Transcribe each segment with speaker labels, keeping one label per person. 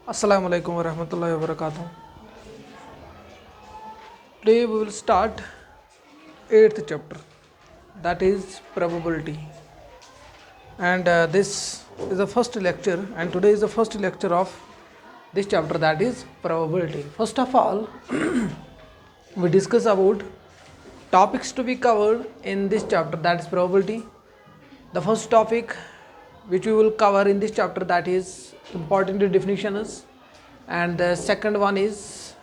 Speaker 1: Assalamu alaikum warahmatullahi wabarakatuh. Today we will start 8th chapter, that is probability. And this is the first lecture, and today is the first lecture of this chapter, that is probability. First of all, we discuss about topics to be covered in this chapter, that is probability. The first topic which we will cover in this chapter, that is important definitions, and the second one is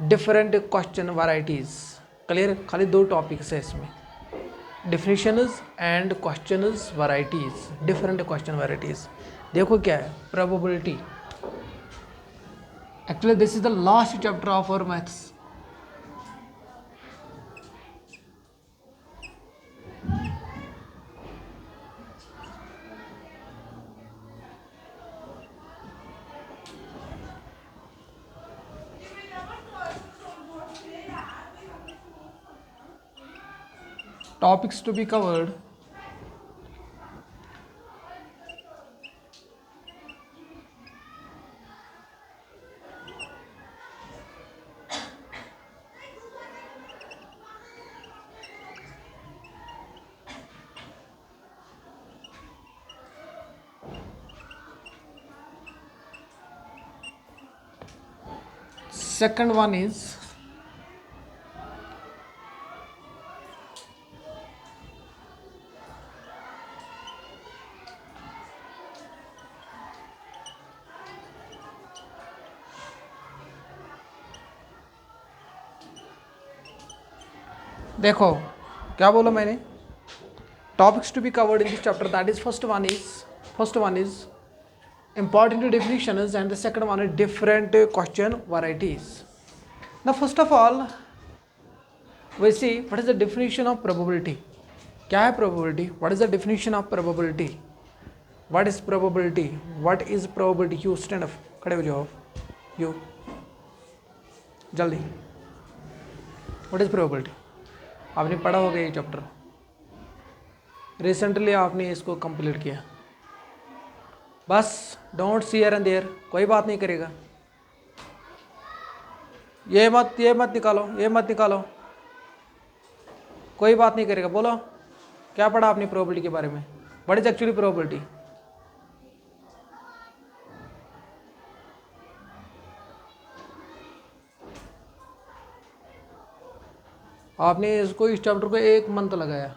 Speaker 1: different question varieties. Clear, खाली दो topics है इसमें, definitions and questions varieties, different question varieties. देखो क्या है probability. Actually this is the last chapter of our maths. Topics to be covered. Second one is देखो क्या बोला मैंने, topics to be covered in this chapter, that is first one is important definitions and the second one is different question varieties. Now first of all we see what is the definition of probability. क्या है probability? What is the definition of probability? What is probability? What is probability? You stand up, खड़े हो जाओ, you जल्दी. What is probability? आपने पढ़ा होगा ये चैप्टर, रिसेंटली आपने इसको कंप्लीट किया. बस don't see here and there, कोई बात नहीं करेगा. ये मत निकालो, कोई बात नहीं करेगा. बोलो क्या पढ़ा आपने प्रोबेबिलिटी के बारे में? What is actually probability? आपने इसको, इस चैप्टर को एक मंथ लगाया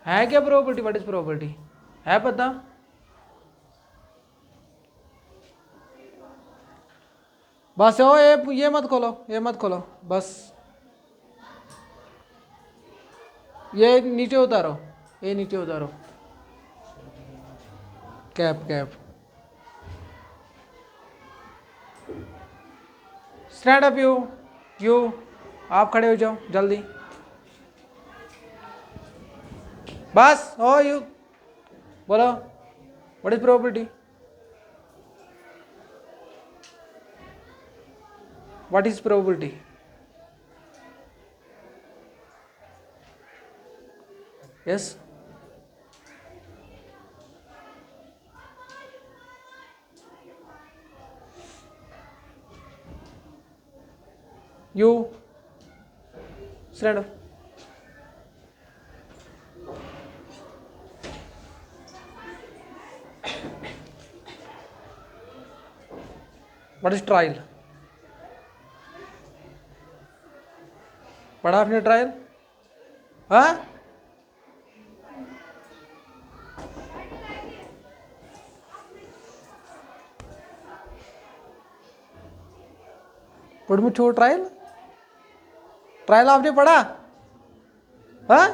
Speaker 1: है. क्या प्रोबेबिलिटी? व्हाट इज प्रोबेबिलिटी है पता? बस ओ ये मत खोलो, बस ये नीचे उतारो, कैप स्टैंड अप. यू आप खड़े हो जाओ जल्दी. बस ओ यू बोलो what is probability? What is probability? Yes, you stand up. What is trial? पढ़ा आपने ट्रायल? हाँ, पढ़ में छोड़. ट्रायल आपने पढ़ा? हाँ,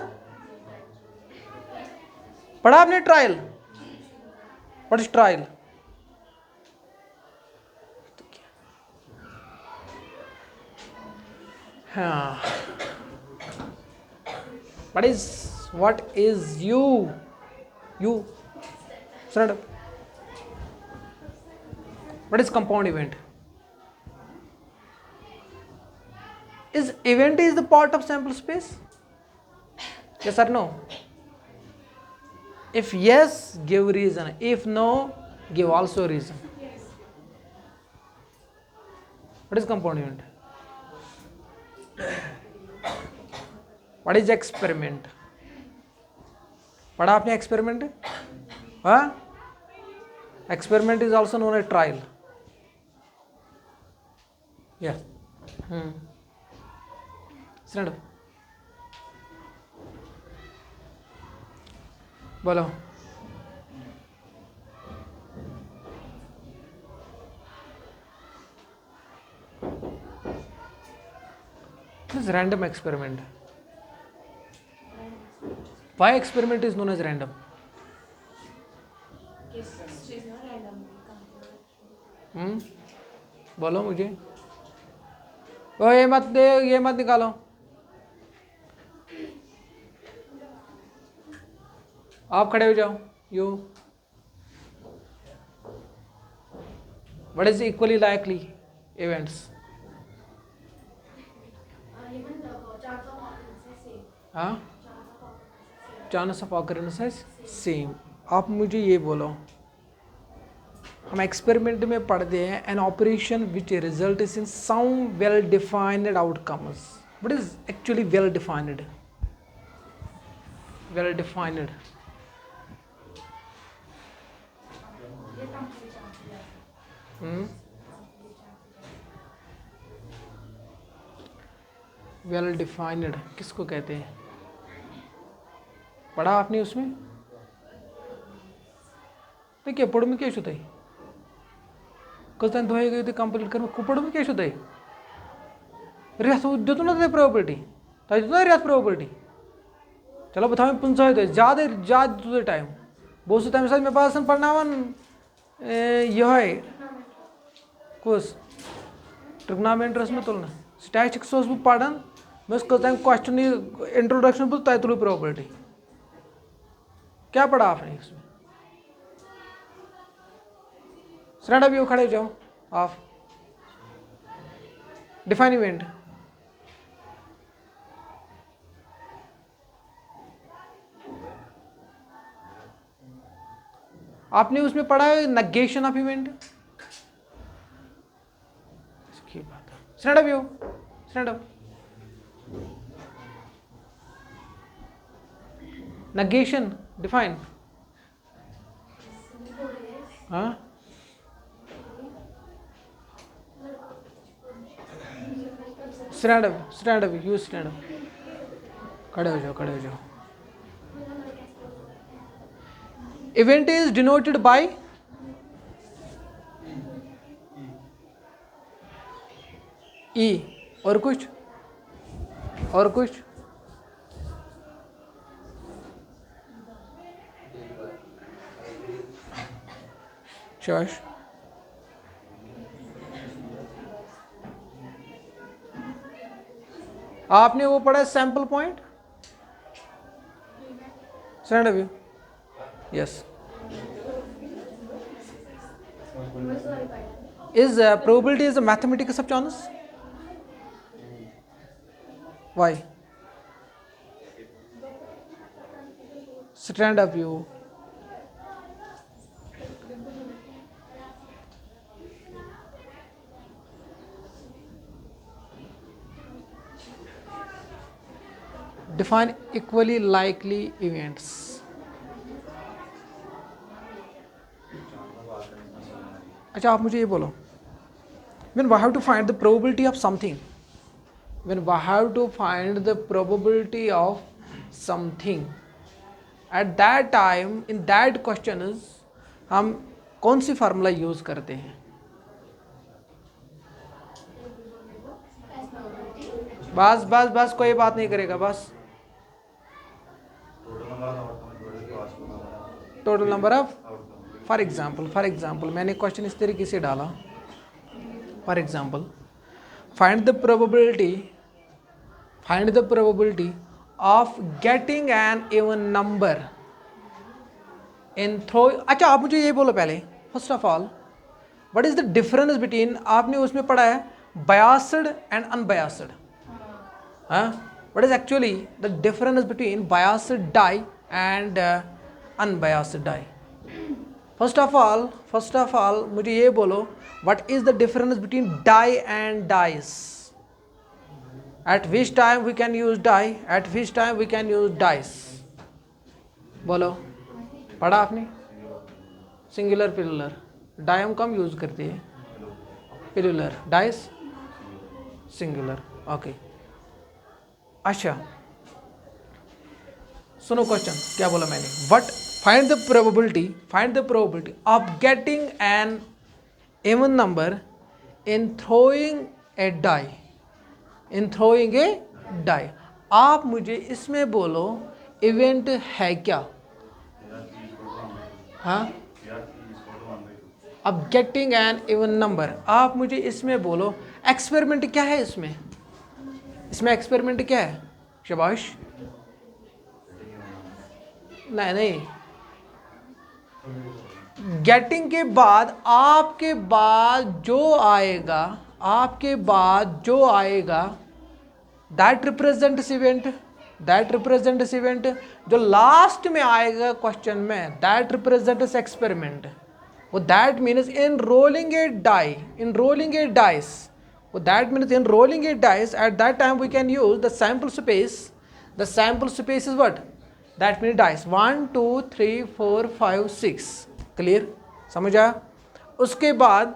Speaker 1: पढ़ा आपने ट्रायल? What is trial? हाँ, what is you stand up. What is compound event? Is event is the part of sample space? Yes or no? If yes, give reason. If no, give also reason. What is compound event? What is experiment? पढ़ा आपने experiment? हाँ, experiment is also known as trial. Yeah. Stand up. बोलो. This is random experiment. Why experiment is known as random? बोलो मुझे. ओ ये मत दे, ये मत निकालो. आप खड़े हो जाओ. You. What is equally likely events? हाँ, चांस ऑफ ऑकरेंसेस सेम. आप मुझे ये बोलो, हम एक्सपेरिमेंट में पढ़ते हैं an operation which result is in some well defined outcomes. What is actually well defined? Well defined well defined किसको कहते हैं? पढ़ा आपने उसमें? देखिए पढ़ो में क्या होता है? कसं धोए गए थे कंप्लीट कर पढ़ो में क्या होता है? रियात देतो ना ते प्रोबेबिलिटी ताई देतो ना रियात प्रोबेबिलिटी. चलो बताओ मैं पुंसा होते ज़्यादा तुझे टाइम बहुत से टाइम साथ में पास पढ़ना वन यह है कुछ ट्रिग्नोमेट्री में तुलना स्टैटिस्टिक्स वो पढ़न मैं उसको टाइम क्वेश्चन इंट्रोडक्शन बोल ताई तुलु प्रोबेबिलिटी. क्या पढ़ा आपने इसमें? Stand up. यू खड़े जाओ. आप डिफाइन इवेंट. आपने उसमें पढ़ा है नेगेशन ऑफ इवेंट. इसकी बात है. Stand up. You stand up. Negation define. हाँ, stand up. You stand up. खड़े हो जाओ. Event is denoted by E. और कुछ शाबाश. आपने वो पढ़ा sample point. Stand up. Yes. Is probability is a mathematics of chance. Why? Stand up. You define equally likely events. अच्छा आप मुझे ये बोलो, when we have to find the probability of something, at that time in that question is हम कौन सी formula use करते हैं? बस कोई बात नहीं करेगा. बस total number of. For example मैंने क्वेश्चन इस तरीके से डाला. For example find the probability of getting an even number in throw. अच्छा आप मुझे ये बोलो पहले, first of all what is the difference between, आपने उसमें पढ़ा है biased and unbiased. What is actually the difference between biased die and unbiased die? First of all, मुझे ये बोलो, what is the difference between die and dice? At which time we can use die? At which time we can use dice? बोलो, पढ़ा आपने? Singular plural, die हम कम use करते हैं, plural, dice singular. Okay, अच्छा सुनो क्वेश्चन क्या बोला मैंने. What find the probability of getting an even number in throwing a die. आप मुझे इसमें बोलो इवेंट है क्या. हाँ, अब गेटिंग एन इवन नंबर, आप मुझे इसमें बोलो एक्सपेरिमेंट क्या है. इसमें एक्सपेरिमेंट क्या है शबाश. नहीं, गेटिंग के बाद आपके बाद जो आएगा दैट रिप्रेजेंट्स इवेंट. जो लास्ट में आएगा क्वेश्चन में दैट रिप्रेजेंट्स एक्सपेरिमेंट. वो that means in rolling a dice. That means in rolling a dice, at that time we can use the sample space. The sample space is what? That means dice 1 2 3 4 5 6. Clear, समझ आया. उसके बाद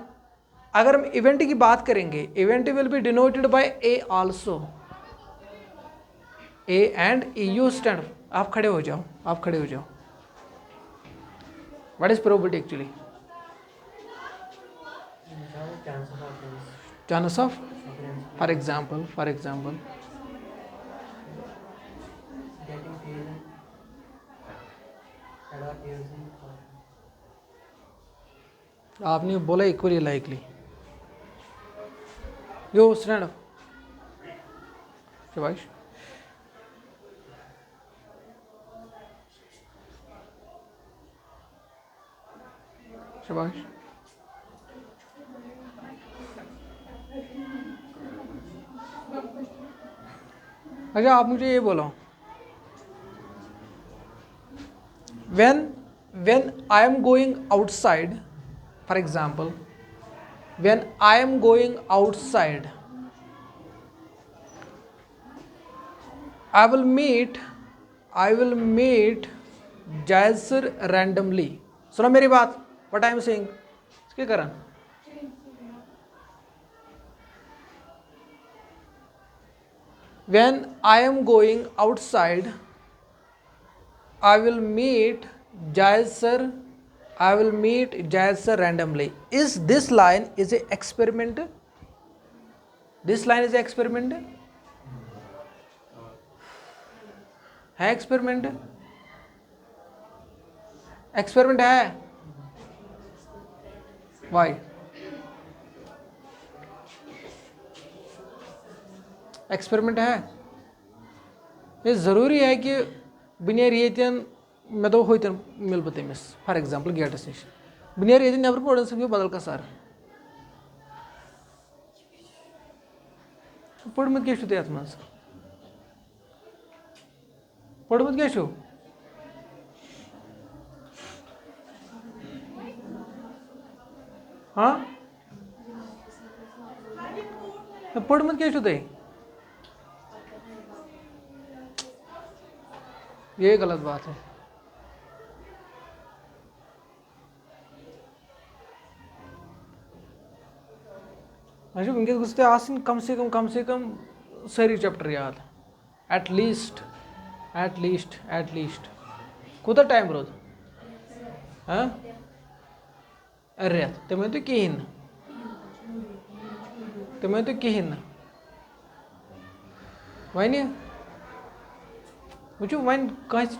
Speaker 1: अगर हम event की बात करेंगे, event will be denoted by A also. A and E. You stand. आप खड़े हो जाओ. What is probability actually? Chance of, for example, आपने बोला इक्वली लाइकली. यो स्टैंड अप शाबाश. अच्छा, आप मुझे ये बोलो, when I am going outside, for example, when I am going outside, I will meet Jaisir randomly. सुनो मेरी बात, what I am saying, इसके कारण when I am going outside, I will meet Jaisir randomly. Is this line is a experiment? This line is a experiment. है experiment? Experiment है. Y? Experiment है. ये ज़रूरी है कि बिनेर येतन मे दो होतन मिल बत अमिस. फॉर एग्जांपल गेटस नश बिनेर येतन नबर पड़न सो बदल का सर पढ़मुत क्या ये मज पढ़मुत क्या हाँ पढ़मुत क्या तुह. ये गलत बात है. अच्छा वनकस गो आसन कम से कम सारी चैप्टर याद. एटलीस्ट कूत टाइम रोद. हाँ रेत तो मैं तो कहें वन वो वन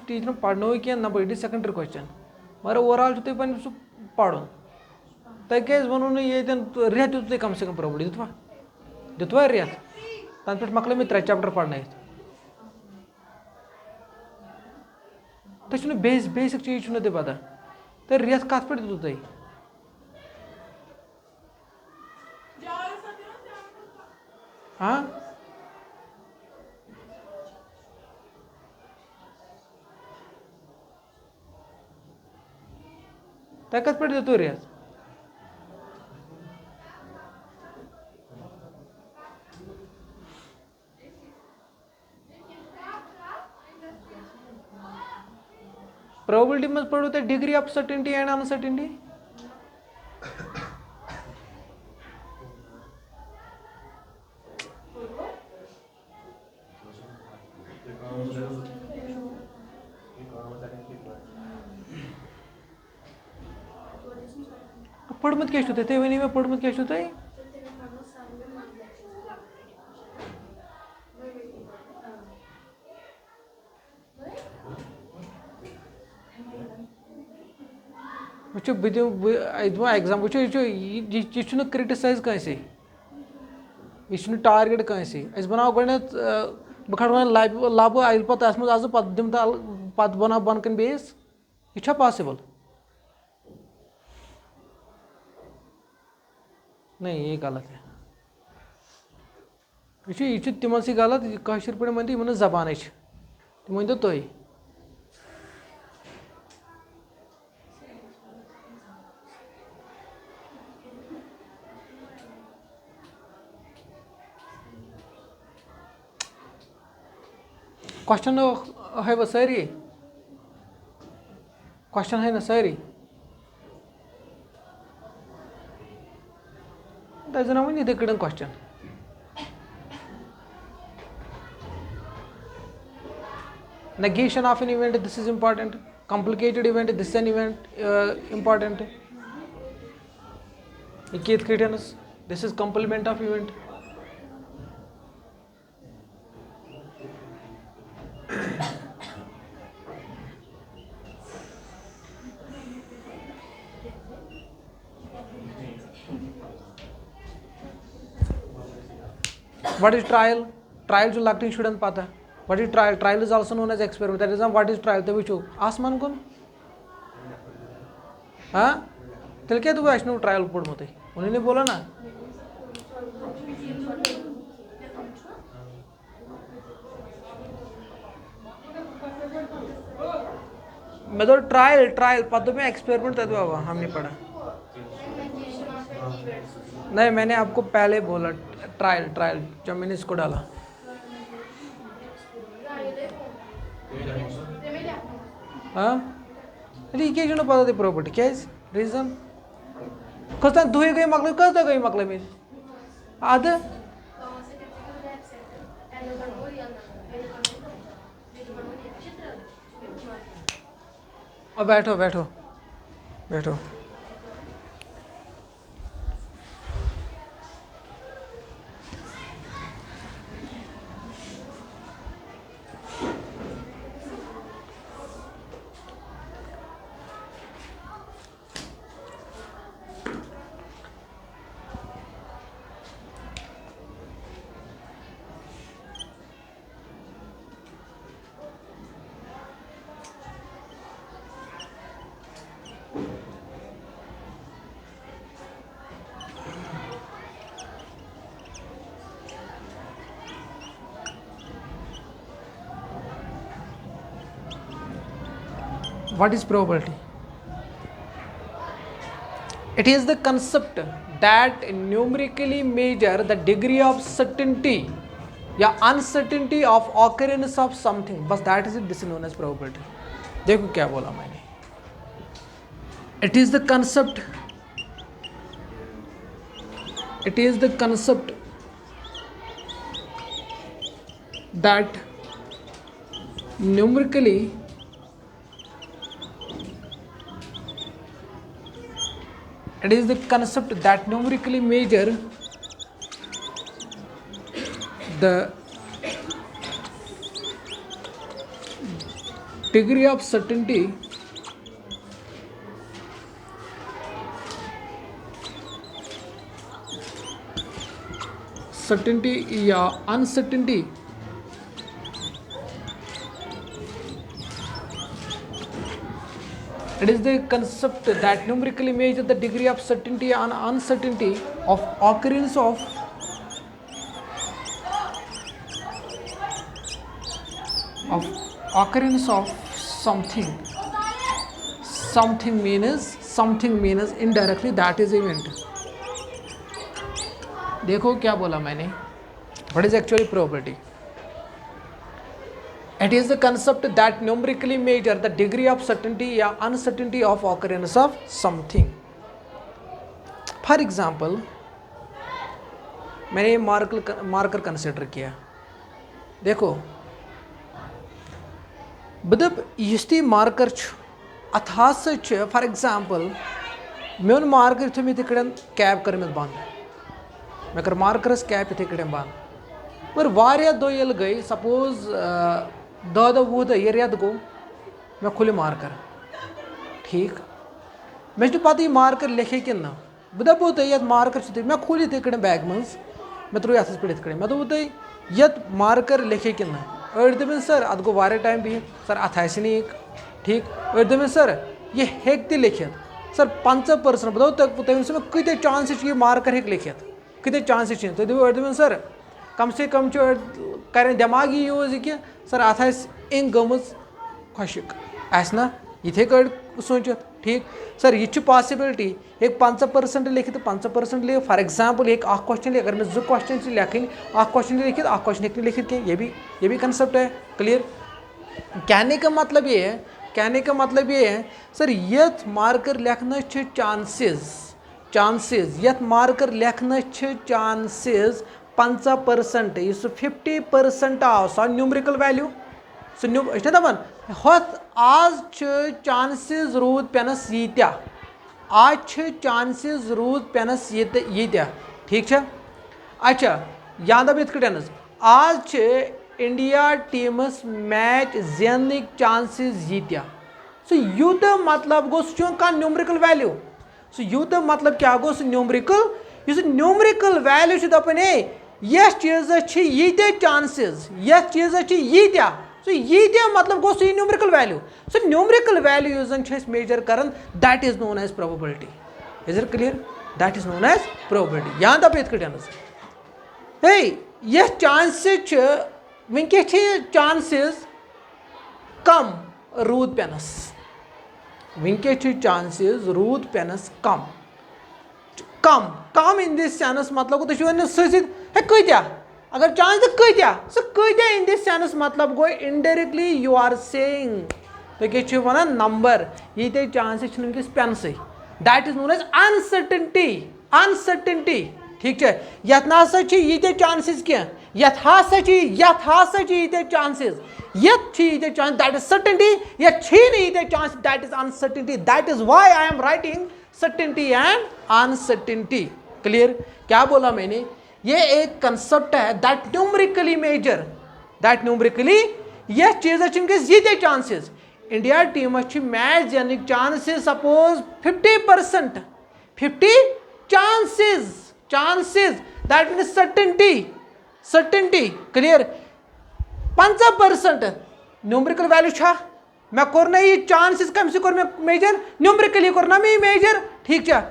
Speaker 1: टीचर पढ़ो क्या ना पढ़ी सेकेंडरी क्वेश्चन मगर ओवरऑल तुम पे सह पढ़न. तुम क्या वो ये रेत दित कम से कम प्रोबेबिलिटी दितवा रेत तन पे मकल मे 3 चैप्टर पढ़न. तुम बेसिक चीज तुम पता तो रेत कत पे दितु तुम. हाँ तक कत पे दितु रेज probability मज पढ़ो ते degree of certainty and uncertainty पढ़मत क्या ते वनी में पढ़मत क्या ते वो बो एग्जाम वो यह क्रिटिसाइज कंसे यह टारगेट कंसे बनाओ गो बह खड़ लब पे तस मज आज दिम पे बनाओ बन कन बेस यह पॉसिबल नहीं ये गलत है यह तिमन सी गलत कशर पे वन तो जबान तम वन तो तुम क्वेश्चन है वो सारी क्वेश्चन है ना सारी जना वन इथे कड़न question negation of an event this is important complicated event this is an event important Keith Cretans this is complement of event what is trial जो लगती शुरन पता what is trial is also known as experiment that is what is trial तो वो आसमान कौन हाँ तेल क्या तू वैष्णव ट्रायल पढ़ मत उन्होंने बोला ना मैं तो ट्रायल पता में एक्सपेरिमेंट तब होगा हमने पढ़ा नहीं मैंने आपको पहले बोला ट्रायल जब मैंने इसको डाला हाँ अरे क्या जो पता थी प्रॉपर्टी क्या रीजन कसता धुए गई मकल कसता गई मकल में आध और बैठो बैठो बैठो What is probability? It is the concept that numerically measure the degree of certainty या uncertainty of occurrence of something. बस that is it. This is known as probability. देखो क्या बोला मैंने. It is the concept. It is the concept that numerically it is the concept that numerically measure the degree of certainty या uncertainty it is the concept that numerically measure the degree of certainty and uncertainty of occurrence of something. Something means something means indirectly that is event. देखो क्या बोला मैंने, what is actually probability? It is the concept that numerically measure the degree of certainty या uncertainty of occurrence of something. For example, मैंने marker consider किया। देखो बदब यी marker अत फॉर एग्जाम्पल मोन मार्कर थो इथे कड़न कैब कर बंद, मे कर मार्करस कैब इथे कड़न बंद, पर वारिया दो ये गई सपोज 10 दह 20 ये रेत गो मे खुल मार्कर, ठीक मे पत यह मार्कर लेखे कि ना बह दपो तुम ये मार्कर मे खुल इथे कड़न बैग मज मे त्रो अथस पे कड़न मे दोपो तुम ये मार्कर लेखे कि ना, अड़ दपन सर अत गो वारिया टाइम बिहित सर अत नीक, ठीक अड़ दपन सर यह हेक लिखित सर 50%, बह तुम मे कत चांसेस ये मार्कर हेक लिखित कत चांसेस तुम दपो अड़ दपन सर कम से कम करें दिमागी यूज कि सर अत इंक गमज खुशक ना इथे कड़ सोचित, ठीक सर यह पॉसिबिलिटी एक 50% लिखित 50% लिख, फॉर एग्जाम्पल एक क्वेश्चन लिख, अगर मैं 2 क्वेश्चन लिखन क्वेश्चन लिखित क्वेश्चन हेक लिखित क्या, ये भी कंसेप्ट है। क्लियर? कहने का मतलब ये है, कहने का मतलब ये है सर यथ मार्कर लिखना चांसेस यथ मार्कर लिखना चांसेस 50%, इस 50% आव सो न्यूमरिकल वैल्यू सो दपान हथ आज चांसेस रूद पेनस यीत्या, आज चांसेस रूद पेनस यीत्या, ठीक है। अच्छा या दप इत कटन आज इंडिया टीमस मैच जेनिक चांसेस यीत्या, सो यूत मतलब गो सह न्यूमरिकल वैल्यू, सो यूत मतलब क्या गो न्यूमरिकल, इस न्यूमरिकल वैल्यू दपान यह चीज यीत्या चांसेस, यह चीज यीत्या, सो यीत्या मतलब गो सह numerical value, so numerical value यूज मेजर कर that is known as probability. Is it clear? That is known as probability. यहाँ दप इत हे यह चांसेस वनकस चांसेस कम रूद पेनस, वनकस चांसेस रूद पेनस कम कम कम इन दिस सेंस मतलब गो तुम सह कत्या अगर चांस कत्या सो कत्या इन दिस सेंस मतलब गो इनडायरेक्टली यू आर सेइंग तुम वन नंबर ये चांसेस वनकस पेनसै, that is known as uncertainty, uncertainty, ठीक है। यथ ना ये चांसेस क्या, यथ ये चांसेस, यथ ये चांस दैट इज सर्टेनिटी, यथ ये chance that is uncertainty, that is why I am writing certainty and uncertainty. Clear? क्या बोला मैंने? ये एक कंसेप्ट है that numerically measure, that numerically यह चीज ये चांसेस इंडिया टीम मैच जेनिक chances suppose 50%, 50 chances that mean certainty. Clear? 50% numerical value छा मैं कोर ना ये चांसेस कम से कोर मैं मेजर न्यूमरिकली कोर ना मैं मेजर, ठीक है।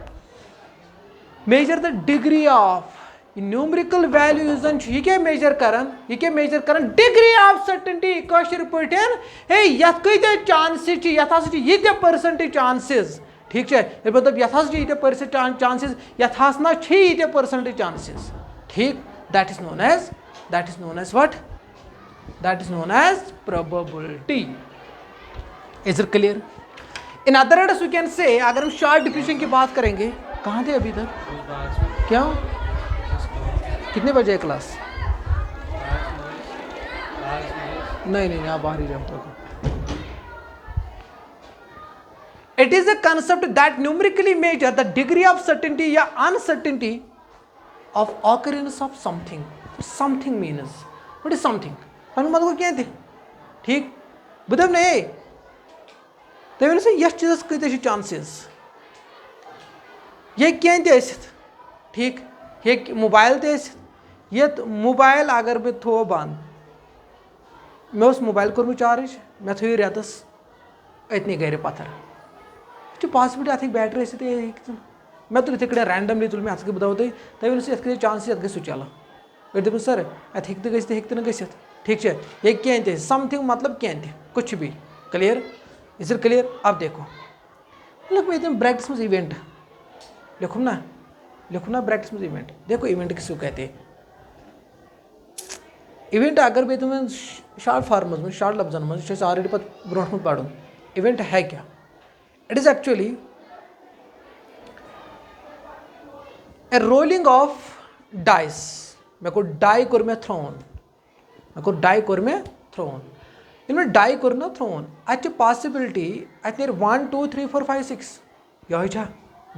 Speaker 1: Measure the degree of numerical value ये क्या मेजर करन डिग्री ऑफ सर्टेनिटी कशर पटन हे यथ कत चांसेस यथ ये परसेंट चांसेस, ठीक है। मतलब यथ ये परसेंट चांसेस यथ ना ये परसेंट चांसेस, ठीक। That is known as what? That is known as probability. Is it clear? In other words we can say, अगर हम शॉर्ट डिफिनेशन की बात करेंगे, कहाँ थे अभी तक? क्या कितने बजे है क्लास? नहीं आप बाहर ही जाओ। It is a concept that numerically measure the degree of certainty या uncertainty of occurrence of something. Something means what is something? हम मतलब क्या थे, ठीक बुदम नहीं तमें से यह चीज कत चांसेस ये क्या ठीक ये मोबाइल ये मोबाइल अगर बह थो बंद मे मोबाइल कोर चार्ज मे थो रेतस अतनी गर पत्थर पॉसिबिलिटी अत बैटरी मे तुल इथे रैंडमली तुल मे अत बताओ तुम ये चांस ये स्विच चला दप सर अत हे गसित, ठीक है। ये क्या समथिंग मतलब क्या कुछ भी। क्लियर? Is it clear? अब देखो लिखो ये ब्रैकेट्स में इवेंट लिखो ना ब्रैकेट्स में इवेंट। देखो इवेंट किसको कहते हैं? इवेंट अगर बे तुम शार्ट फॉर्मस में शार्ट लफ्जन में ऑलरेडी पत् ब्रोट में पढ़ो इवेंट है क्या? It is actually a rolling of dice. मे को डाई कोर में थ्रोन, मे को डाई कोर में थ्रोन, इनमें डाई कोर ना थ्रोन अच्छे पॉसिबिलिटी अत 1 2 3 4 5 6 यह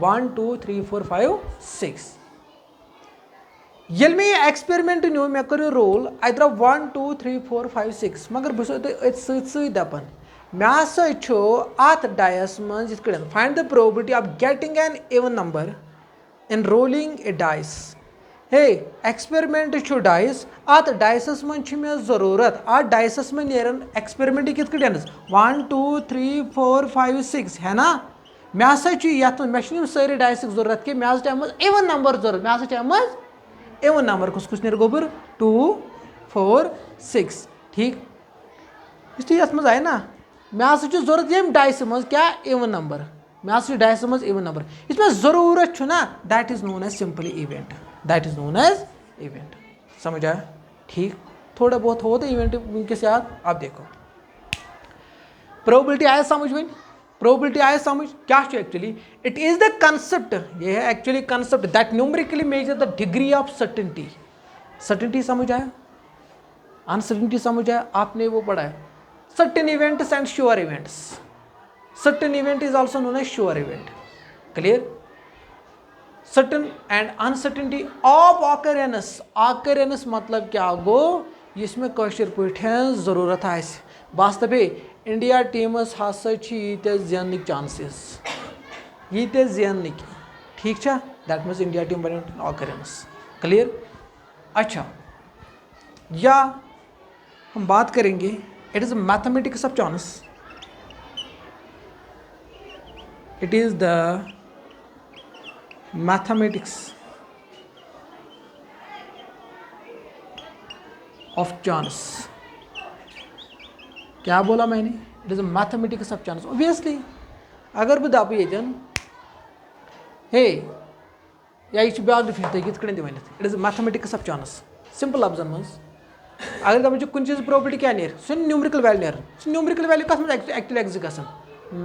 Speaker 1: 1 2 3 4 5 6 ये मे एक्सपेरिमेंट नो मे कर रोल अत द्राव 1 2 3 4 5 6 मगर बह सही दपान मे हसा अत डायस मज find the probability of getting an even number in rolling a dice. हे एक्सपेरिमेंट डाइस अत डाइसस मज मे जरूरत अत डाइसस में नेरन एक्सपेरिमेंट कित 1 2 3 4 5 6 है ना। मे हसा मे सारे डाइस जरूरत कि मे इवन नंबर जरूरत मे हसा इवन नंबर कुछ नेर गोबर 2 4 6 ठीक इस ये मज आए ना मे हसा जरूरत ये डाइस मज क्या इवन नंबर मे हसा डाइस मज इवन नंबर इस मे जरूरत ना that is known as simply event, that is known as event. समझ आया? ठीक थोड़ा बहुत हो तो इवेंट उनके याद। आप देखो प्रोबेबिलिटी आया समझ में? प्रोबेबिलिटी आया समझ क्या actually? It is the concept, ये है actually concept that numerically measure the degree of certainty. Certainty समझ आया? अनसर्टेनिटी समझ आया? आपने वो पढ़ा है certain events and sure events. Certain event is also known as sure event. Clear? Certain and uncertainty of occurrence. Occurrence मतलब क्या गो इसमें कशर पे जरूरत आस बस दपे इंडिया टीमस हसा जेन चांसेस ये जेन ठीक है दैट मीन्स इंडिया टीम बन ऑकरेंस। क्लियर? अच्छा या हम बात करेंगे it is mathematics of chance. It is the mathematics of chance. क्या बोला मैंने? It is mathematics of chance. Obviously अगर बह दप ये हे या यह ब्या डिफरेंट ये वन it is mathematics of chance simple लफ्जन मज अगर दपान कुछ चीज प्रोबेबिलिटी क्या नेर सह न्यूमेरिकल वैल्यू नेर सह न्यूमेरिकल वैल्यू कस मज एक्चुअली एग्जिस्ट गसन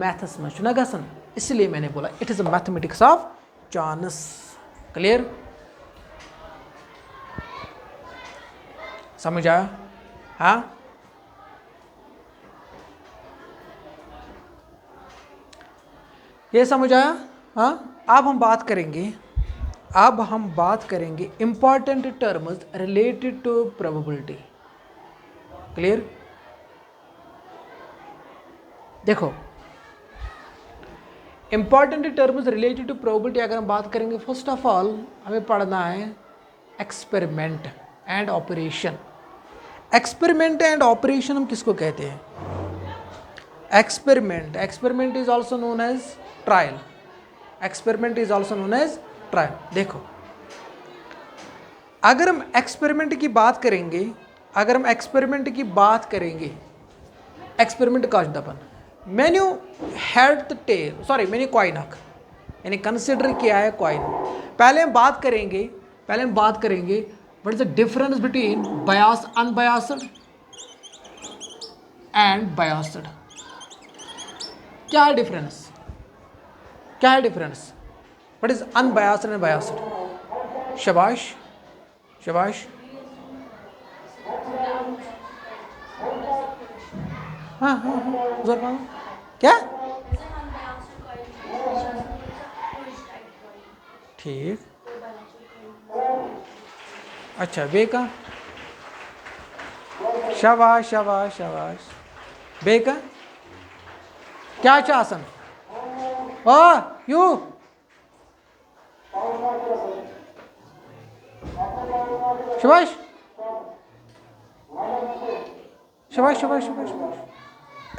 Speaker 1: मैथस मज ना गसन इसलिए मैंने बोला it is mathematics of chance. Clear? समझ आया? हाँ ये समझ आया? हाँ अब हम बात करेंगे important terms related to probability. Clear? देखो important terms related to probability अगर हम बात करेंगे फर्स्ट ऑफ ऑल हमें पढ़ना है experiment and operation. Experiment and operation हम किसको कहते हैं? Experiment is also known as trial. Experiment is also known as trial. देखो अगर हम एक्सपेरिमेंट की बात करेंगे एक्सपेरिमेंट काश दपन मैन्यू हेड द टेल सॉरी मैंने कॉइन हक यानी कंसिडर किया है कॉइन। पहले हम बात करेंगे what is the difference between bias unbiased and biased. क्या है difference? What is unbiased and biased? शाबाश हाँ क्या ठीक अच्छा वे का शाबाश बे का क्या आसन यू शाबाश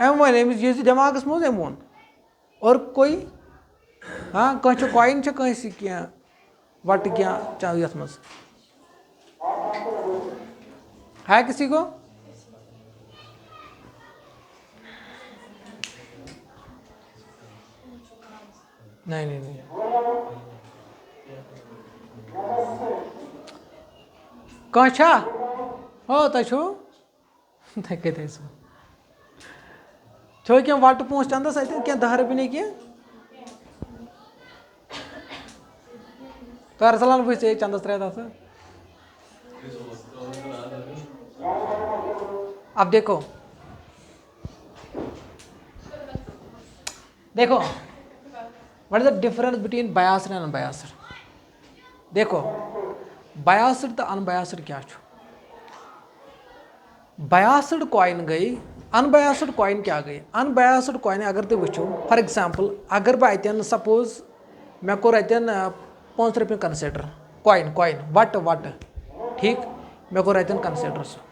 Speaker 1: एम वन ये दिमागस मज एम वोन और कोई हाँ कह कॉइन क्या वट क्या ये मज है किसी को? नहीं कहाँ हो तुम कत छो क्या वाट पोस चंदस अत क्या 10 रुपये नहीं क्या तो अरसलान बस चंदस 3 अब देखो what is the difference between biased and unbiased देखो बायस्ड तो अनबायस्ड क्या बायस्ड कॉइन गई अनबायस्ड कॉइन क्या गई अनबायस्ड कॉइन अगर तुम वो फॉर एग्जांपल अगर बह अतन सपोज मे कोर अतन 5 रुपये कंसिडर कॉइन कॉइन वट ठीक मे कोर अतन कंसिडर सह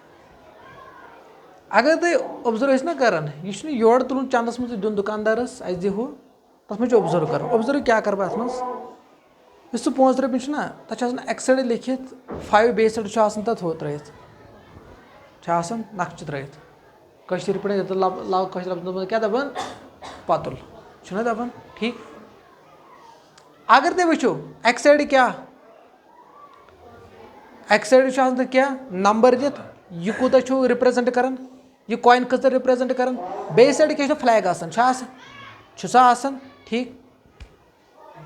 Speaker 1: अगर तुम ऑब्जर्व ना करान यह योर तुलन चंदस मज दिन दुकानदारस अस दिहो तथ मज ऑब्जर्व कर ऑब्जर्व क्या कर बह अत सह 5 रुपये ना तथा एक्सड लिखित 5 बे साइड तथ हो त्रत नक्श त्रत कशर पे लफ्ज क्या दपान पतुल दपान ठीक अगर तुम वो एक्सड क्या एक्सड क्या नंबर दिख यह कूत रिप्रेजेंट करान यह कॉइन कत रिप्रेजेंट करान बे साइड क्या फ्लैग आसान ठीक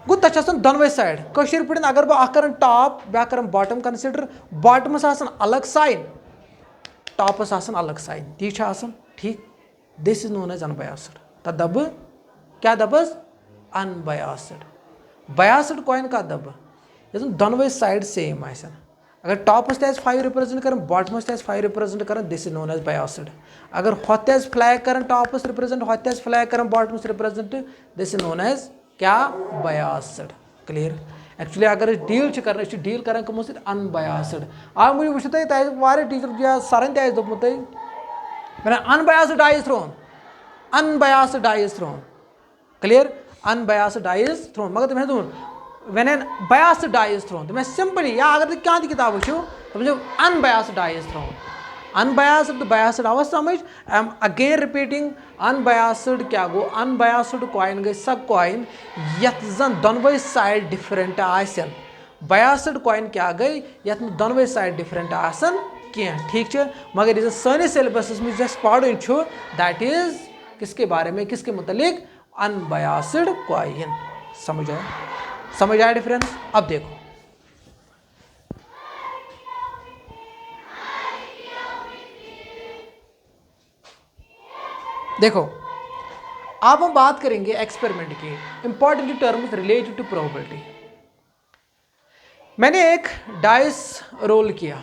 Speaker 1: गो तथा दोनवे साइड कशर पे अगर बह कर टॉप बह कर बॉटम कंसिडर बॉटमस अलग साइन टॉपस अलग साइन ती ठीक this is known as unbiased तथ दब क्या दबस अनबायस्ड बायस्ड कॉइन का दब ये दोनवे साइड सेम आसन अगर टॉपस 5 रिप्रेजेंट कर बॉटमस 5 रिप्रेजेंट कर this is known as biased अगर होत फ्लैग कर टॉपस रिप्रेजेंट होत फ्लैग कर बॉटमस represent this is known as क्या बायस्ड क्लियर एक्चुअली अगर डील कर डील कर कमो सत अनबायस्ड आ मुझे वो टीचर या सरन दोपमुत मैंने unbiased die is thrown unbiased die is thrown clear unbiased die is thrown मगर तुम दोन when an biased die is thrown तो सिंपली या अगर तुम क्या किताब वो तो unbiased die is thrown unbiased तो बायस्ड आवा समझ I am again repeating unbiased क्या गो अनबायस्ड कॉइन गई सब कॉइन यथ जन दोनवे साइड डिफरेंट आसन बायस्ड कॉइन क्या गई यथ दोनवे साइड डिफरेंट आसन कह ठीक है मगर ये सानिस सिलेबस में पढ़ दैट इज किसके बारे में किसके मुतलिक अनबायस्ड कॉइन समझ आया डिफरेंस अब देखो अब हम बात करेंगे एक्सपेरिमेंट की important terms related to probability मैंने एक डाइस रोल किया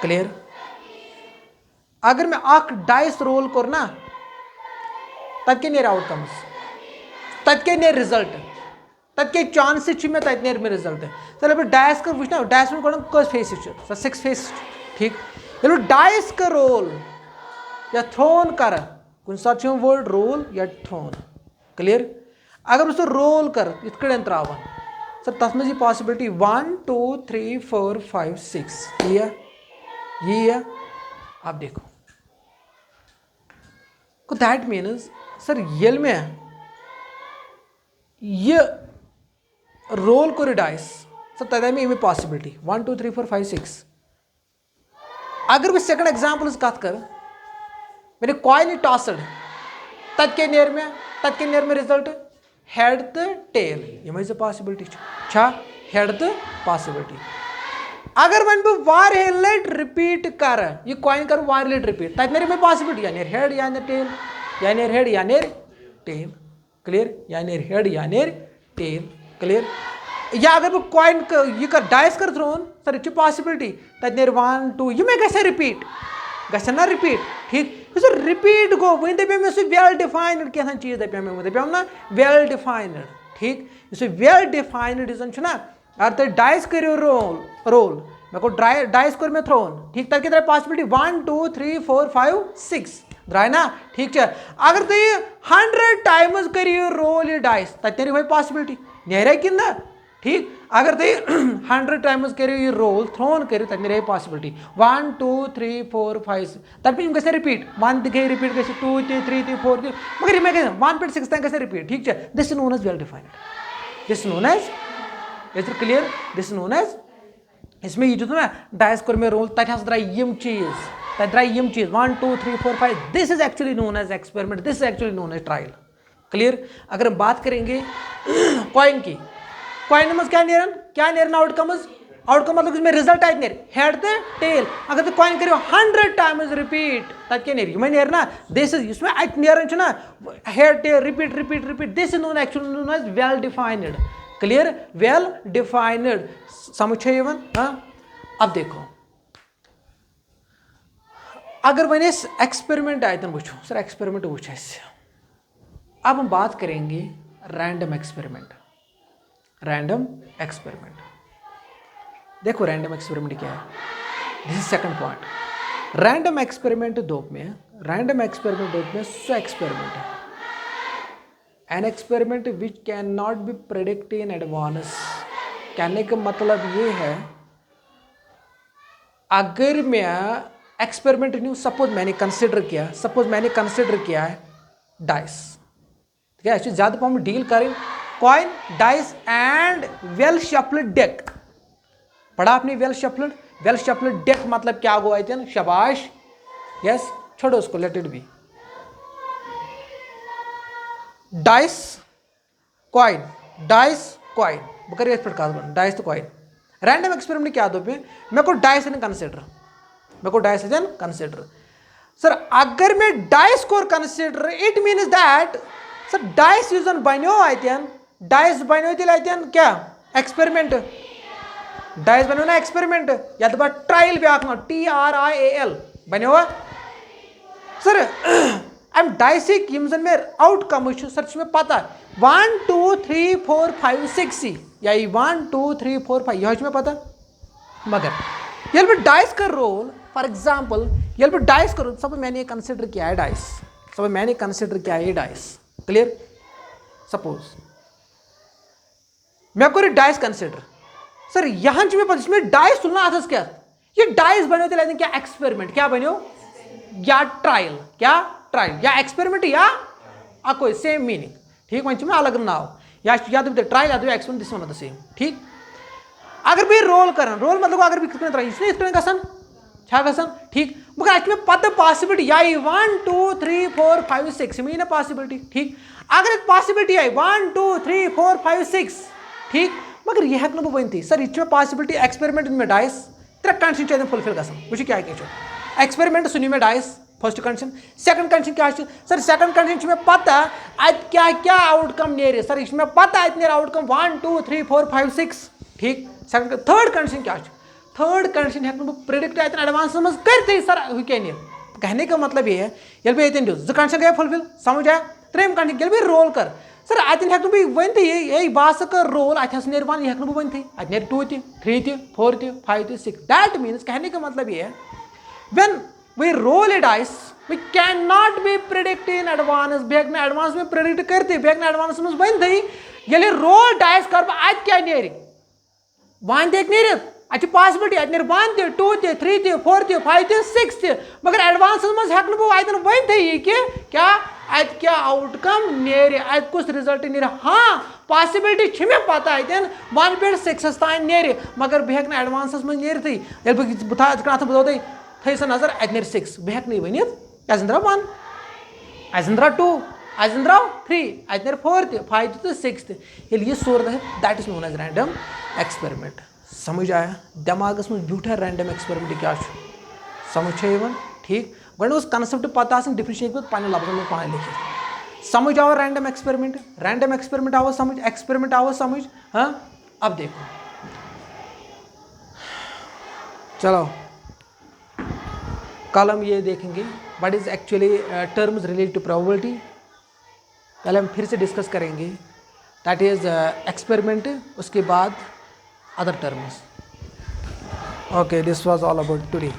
Speaker 1: क्लियर अगर मैं अख डाइस रोल कर ना तब क्या नेर आउटकम्स तब क्या नेर रिजल्ट तब क्या चांसेस मे तब नेर मे रिजल्ट चलो बह डाइस कर वो डाइस में कस फेस 6 फेस ठीक ये डाइस का रोल या थ्रोन कर कुछ सात वर्ड रोल या थ्रोन क्लियर अगर उसको रोल कर इत त्रावान सर तथ मज पॉसिबिलिटी 1 2 3 4 5 6 ये आप देखो दैट मीन्स सर ये में ये रोल को डाइस सर तथा में पॉसिबिलिटी 1 2 3 4 5 6 अगर मैं सेकंड एग्जाम्पल कत कर मैंने कॉइन टॉसड तब क्या नेर में रिजल्ट हेड तो टेल ये पॉसिबिलिटी हेड तो पॉसिबिलिटी अगर वन बह लट रिपीट कर यह कॉइन कर लट रिपीट तब नेर में पॉसिबिलिटी या नेर हेड या नेर टेल या नेर हेड या नेर टेल क्लियर या नेर हेड या नेर टेल क्लियर या अगर बह कॉइन यह कर डाइस कर थ्रोन सर यह पॉसिबिलिटी तब नेर 1 2 यह मे गया रिपीट गया ना रिपीट ठीक रिपीट गो वो दपे मे वेल डिफाइंड क्या चीज दपे मे दपे ना वेल डिफाइंड ठीक वेल डिफाइंड ना अगर तुम डाइस करो रोल मे को डाइस कर मे थ्रोन ठीक तब क्या पॉसिबिलिटी 1 2 3 4 5 6 द्राय ना ठीक है अगर तुम 100 टाइम्स करो रोल ये डाइस तब तेरी वही पॉसिबिलिटी नेर कि ठीक अगर तुम 100 टाइम्स करो ये रोल थ्रोन करो तक रे पॉसिबिलिटी 1 2 3 4 5 तक पे गए रिपीट 1 गई रिपीट गई 2 3 4 मगर ये 1 पे 6 तक गए रिपीट ठीक है this is known as well defined this known as is it clear this known as इसमें ये जो ना डाइस कर में रोल तक द्राय यम चीज 1 2 3 4 5 this is actually known as experiment this is actually known as trial clear अगर हम बात करेंगे कॉइन की कॉइन मज क्या नेरन आउटकम मतलब इसमें रिजल्ट आए नेर हेड तो टेल अगर तुम कॉइन करो 100 टाइम्स रिपीट तक क्या नेर ना दिस इज इसमें अत नेरन ना head tail repeat repeat repeat this is known actually known as well defined clear well defined समझ हाँ अब देखो अगर वन एक्सपेरिमेंट आयतन वो सर एक्सपेरिमेंट वो अब हम बात करेंगे रैंडम एक्सपेरिमेंट देखो रैंडम एक्सपेरिमेंट क्या है this is second point random experiment दोप में सो एक्सपेरिमेंट है an experiment which can not be predict in advance कहने का मतलब ये है अगर मैं एक्सपेरिमेंट न्यू सपोज मैंने कंसिडर किया है डाइस ठीक है ज़्यादा हम डील करें coin dice and well shuffled deck पढ़ा आपने वेल शफल्ड डेक मतलब क्या हुआ है शाबाश यस छोड़ो उसको let it be dice coin बकर ये प्रकार डाइस तो कॉइन रैंडम एक्सपेरिमेंट क्या दो पे मैं को डाइस कंसिडर सर अगर मैं डाइस को consider it means that sir dice यूजन बनो डाइस बनो क्या एक्सपेरिमेंट डाइस बनो ना एक्सपेरिमेंट या तो ट्रायल भी आखना TRIAL बनो सर एम डाइसिक यम में आउटकम सर में पता 1 2 3 4 5 6 या 1 2 3 4 5 यह में पता मगर ये डाइस कर रोल फॉर एग्जाम्पल ये डाइस करो सब मैंने कंसिडर किया है डाइस क्लियर सपोज मैं कोई डाइस कंसिडर सर यहां इसमें डाइस तुलना आता क्या ये डाइस बने थे क्या एक्सपेरिमेंट क्या बनो या ट्रायल या एक्सपेरिमेंट या कोई सेम मीनिंग ठीक वह अलग नाव या तो ट्रायल या experiment this one the same ठीक अगर भी रोल मतलब अगर भी ठीक मगर अत में पता पॉसिबिलिटी या 1 2 3 4 5 6 मीन पॉसिबिलिटी ठीक अगर पॉसिबिलिटी आई 1 2 3 4 5 6 ठीक मगर यह हेक बह वन सर यह पॉसिबिलिटी एक्सपेरिमेंट में डाइस 3 कंडीशन फुलफिल गो क्या एक्सपेरिमेंट सुनी में dice first condition second condition क्या सर सेकंड कंडीशन में पता अत क्या आउटकम नेर सर यह पता अत नेर आउटकम 1 2 3 4 5 6 ठीक सेकंड थर्ड कंडीशन क्या थर्ड कंडीशन हेक प्रिडिक्ट अतन एडवांस मज कर सर क्या नेर कहने का मतलब ये है ये ये जो कंडीशन गए फुलफिल समझ आया त्रेम कंडीशन ये भी रोल कर सर अतन हेक वन ये बस कर रोल अत नेर 1 यह हेक वन अत नेर 2 3 4 5 6 दैट मीन्स कहने का मतलब ये है when we roll a dice we can not be predict in advance बेक ने एडवांस में प्रिडिक्ट करते बेक ने एडवांस में वन ये रोल डाइस कर अत क्या नेर 1 देख नेर अत पॉसिबिलिटी अत 1 2 3 4 5 6 मगर एडवांस मज हेक अतन वन यह क्या अत क्या आउटकम नेर अत कुछ रिजल्ट नेर हाँ पॉसिबिलिटी मे पता अतन 1 पे 6 तान नेर मगर बह हेक एडवांस मज नेरत ये बह बो थी सा नजर अत नेर 6 बह हेक वन अजन द्राव 1 अजन द्राव 2 अजन द्राव 3 अत नेर 4 5 तो 6 ये यह सोर that is known as random experiment समझ आया दिमागस में ब्यूटा रैंडम एक्सपेरिमेंट क्या समझ ठीक गो उस कॉन्सेप्ट पता डिफरेंशिएट पे लफ्जों में पाए लिखित समझ आओ रैंडम एक्सपेरिमेंट आओ समझ एक्सपेरिमेंट आओ समझ हाँ अब देखो चलो कल हम ये देखेंगे what is actually terms related to probability कल हम फिर से डिस्कस करेंगे दैट इज एक्सपेरिमेंट उसके बाद other terms. Okay, this was all about today.